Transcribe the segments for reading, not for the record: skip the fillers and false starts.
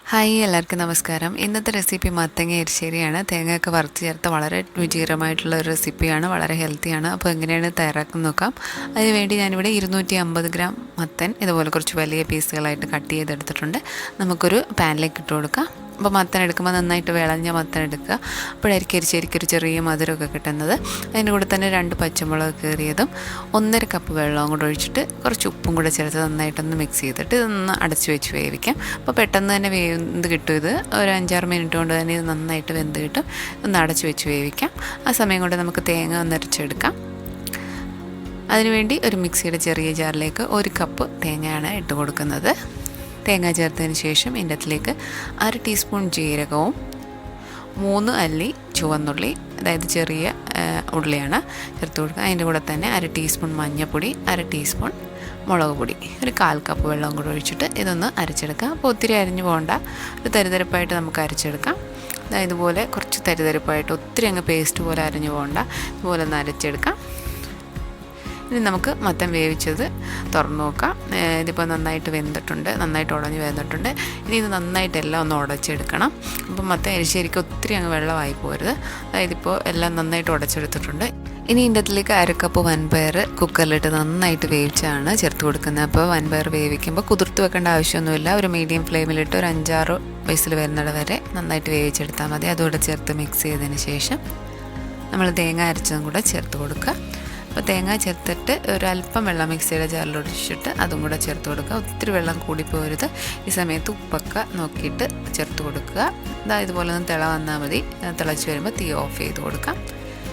Hi എല്ലാവർക്കും നമസ്കാരം. ഇന്നത്തെ റെസിപ്പി മത്തങ്ങ എരിശ്ശേരിയാണ്. തേങ്ങയൊക്കെ വറുത്ത് ചേർത്ത് വളരെ രുചികരമായിട്ടുള്ള ഒരു റെസിപ്പിയാണ്, വളരെ ഹെൽത്തിയാണ്. അപ്പോൾ എങ്ങനെയാണ് തയ്യാറാക്കുന്നത് നോക്കാം. അതിനുവേണ്ടി ഞാനിവിടെ 250 ഗ്രാം മത്തൻ ഇതുപോലെ കുറച്ച് വലിയ പീസുകളായിട്ട് കട്ട് ചെയ്തെടുത്തിട്ടുണ്ട്. നമുക്കൊരു പാനിലേക്ക് ഇട്ട് കൊടുക്കാം. അപ്പോൾ മത്തൻ എടുക്കുമ്പോൾ നന്നായിട്ട് വിളഞ്ഞ മത്തൻ എടുക്കുക. അപ്പോഴായിരിക്കും എരിശ്ശേരിക്ക് ഒരു ചെറിയ മധുരമൊക്കെ കിട്ടുന്നത്. അതിൻ്റെ കൂടെ തന്നെ 2 പച്ചമുളക് കീറിയതും 1.5 കപ്പ് വെള്ളവും കൂടെ ഒഴിച്ചിട്ട് കുറച്ച് ഉപ്പും കൂടെ ചേർത്ത് നന്നായിട്ടൊന്ന് മിക്സ് ചെയ്തിട്ട് ഇതൊന്ന് അടച്ച് വെച്ച് വേവിക്കാം. അപ്പോൾ പെട്ടെന്ന് തന്നെ വെന്ത് കിട്ടും. ഇത് ഒരു 5-6 മിനിറ്റ് കൊണ്ട് തന്നെ ഇത് നന്നായിട്ട് വെന്ത് കിട്ടും. ഒന്ന് അടച്ച് വെച്ച് വേവിക്കാം. ആ സമയം കൊണ്ട് നമുക്ക് തേങ്ങ ഒന്ന് അരച്ചെടുക്കാം. അതിനുവേണ്ടി ഒരു മിക്സിയുടെ ചെറിയ ജാറിലേക്ക് 1 കപ്പ് തേങ്ങയാണ് ഇട്ട് കൊടുക്കുന്നത്. തേങ്ങ ചേർത്തതിന് ശേഷം ഇതിൻ്റെ അകത്തിലേക്ക് 1/2 ടീസ്പൂൺ ജീരകവും 3 അല്ലി ചുവന്നുള്ളി, അതായത് ചെറിയ ഉള്ളിയാണ് ചേർത്ത് കൊടുക്കുക. അതിൻ്റെ കൂടെ തന്നെ 1/2 ടീസ്പൂൺ മഞ്ഞൾപ്പൊടി, 1/2 ടീസ്പൂൺ മുളക് പൊടി, ഒരു 1/4 കപ്പ് വെള്ളം കൂടി ഒഴിച്ചിട്ട് ഇതൊന്ന് അരച്ചെടുക്കാം. അപ്പോൾ ഒത്തിരി അരിഞ്ഞു പോകണ്ട, ഒരു തരിതരിപ്പായിട്ട് നമുക്ക് അരച്ചെടുക്കാം. ഇതുപോലെ കുറച്ച് തരിതരിപ്പായിട്ട്, ഒത്തിരി അങ്ങ് പേസ്റ്റ് പോലെ അരിഞ്ഞു പോകണ്ട, ഇതുപോലെ ഒന്ന് അരച്ചെടുക്കാം. ഇനി നമുക്ക് മത്തൻ വേവിച്ചത് തുറന്നു നോക്കാം. ഇതിപ്പോൾ നന്നായിട്ട് വെന്തിട്ടുണ്ട്, നന്നായിട്ട് ഉടഞ്ഞ് വെന്തിട്ടുണ്ട്. ഇനി ഇത് നന്നായിട്ട് എല്ലാം ഒന്ന് ഉടച്ചെടുക്കണം. അപ്പം മത്തൻ എരിശ്ശേരിക്ക് ഒത്തിരി അങ്ങ് വെള്ളമായി പോരുത്. അതായത് ഇപ്പോൾ എല്ലാം നന്നായിട്ട് ഉടച്ചെടുത്തിട്ടുണ്ട്. ഇനി ഇതിൻ്റെ അതിലേക്ക് 1/2 കപ്പ് വൻപയർ കുക്കറിലിട്ട് നന്നായിട്ട് വേവിച്ചാണ് ചേർത്ത് കൊടുക്കുന്നത്. അപ്പോൾ വൻപയർ വേവിക്കുമ്പോൾ കുതിർത്ത് വെക്കേണ്ട ആവശ്യമൊന്നുമില്ല. ഒരു മീഡിയം ഫ്ലെയിമിലിട്ട് ഒരു 5-6 വിസിൽ വരുന്നിട വരെ നന്നായിട്ട് വേവിച്ചെടുത്താൽ മതി. അതോടെ ചേർത്ത് മിക്സ് ചെയ്തതിന് ശേഷം നമ്മൾ തേങ്ങ അരച്ചതും കൂടെ ചേർത്ത് കൊടുക്കുക. അപ്പോൾ തേങ്ങ ചേർത്തിട്ട് ഒരല്പം വെള്ളം മിക്സിയുടെ ജാറിലൊഴിച്ചിട്ട് അതും കൂടെ ചേർത്ത് കൊടുക്കുക. ഒത്തിരി വെള്ളം കൂടിപ്പോരുത്. ഈ സമയത്ത് ഉപ്പൊക്കെ നോക്കിയിട്ട് ചേർത്ത് കൊടുക്കുക. ഇതുപോലെ ഒന്ന് തിള വന്നാൽ മതി. തിളച്ച് വരുമ്പോൾ തീ ഓഫ് ചെയ്ത് കൊടുക്കാം.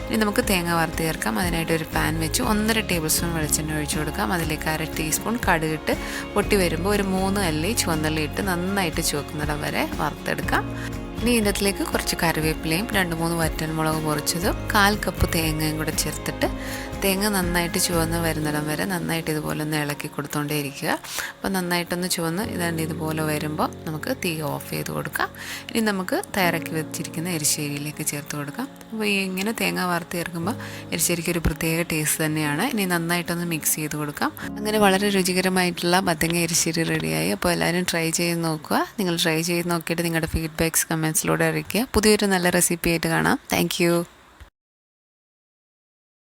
ഇനി നമുക്ക് തേങ്ങ വറുത്ത് ചേർക്കാം. അതിനായിട്ട് ഒരു പാൻ വെച്ച് 1.5 ടേബിൾ സ്പൂൺ വെളിച്ചെണ്ണ ഒഴിച്ച് കൊടുക്കാം. അതിലേക്ക് 1/2 ടീസ്പൂൺ കടുകിട്ട് പൊട്ടി വരുമ്പോൾ ഒരു 3 അല്ലി ചുവന്നുള്ളി ഇട്ട് നന്നായിട്ട് ചുവക്കുന്നിടം വരെ വറുത്തെടുക്കാം. ഇനി ഇതിലേക്ക് കുറച്ച് കറിവേപ്പിലയും 2-3 വറ്റൽമുളക് മുറിച്ചതും 1/4 കപ്പ് തേങ്ങയും കൂടെ ചേർത്തിട്ട് തേങ്ങ നന്നായിട്ട് ചുവന്ന് വരുന്നിടം വരെ നന്നായിട്ട് ഇതുപോലെ ഒന്ന് ഇളക്കി കൊടുത്തുകൊണ്ടേ ഇരിക്കുക. അപ്പോൾ നന്നായിട്ടൊന്ന് ചുവന്ന് ഇതുപോലെ വരുമ്പോൾ നമുക്ക് തീ ഓഫ് ചെയ്ത് കൊടുക്കാം. ഇനി നമുക്ക് തയ്യാറാക്കി വെച്ചിരിക്കുന്ന എരിശ്ശേരിയിലേക്ക് ചേർത്ത് കൊടുക്കാം. അപ്പോൾ ഇങ്ങനെ തേങ്ങ വറുത്ത് ചേർക്കുമ്പോൾ എരിശ്ശേരിക്ക് ഒരു പ്രത്യേക ടേസ്റ്റ് തന്നെയാണ്. ഇനി നന്നായിട്ടൊന്ന് മിക്സ് ചെയ്ത് കൊടുക്കാം. അങ്ങനെ വളരെ രുചികരമായിട്ടുള്ള മത്തങ്ങ എരിശ്ശേരി റെഡിയായി. അപ്പോൾ എല്ലാവരും ട്രൈ ചെയ്ത് നോക്കുക. നിങ്ങൾ ട്രൈ ചെയ്ത് നോക്കിയിട്ട് നിങ്ങളുടെ ഫീഡ്ബാക്ക്സ് കമൻസിലൂടെ അറിയിക്കുക. പുതിയൊരു നല്ല റെസിപ്പി ആയിട്ട് കാണാം. താങ്ക്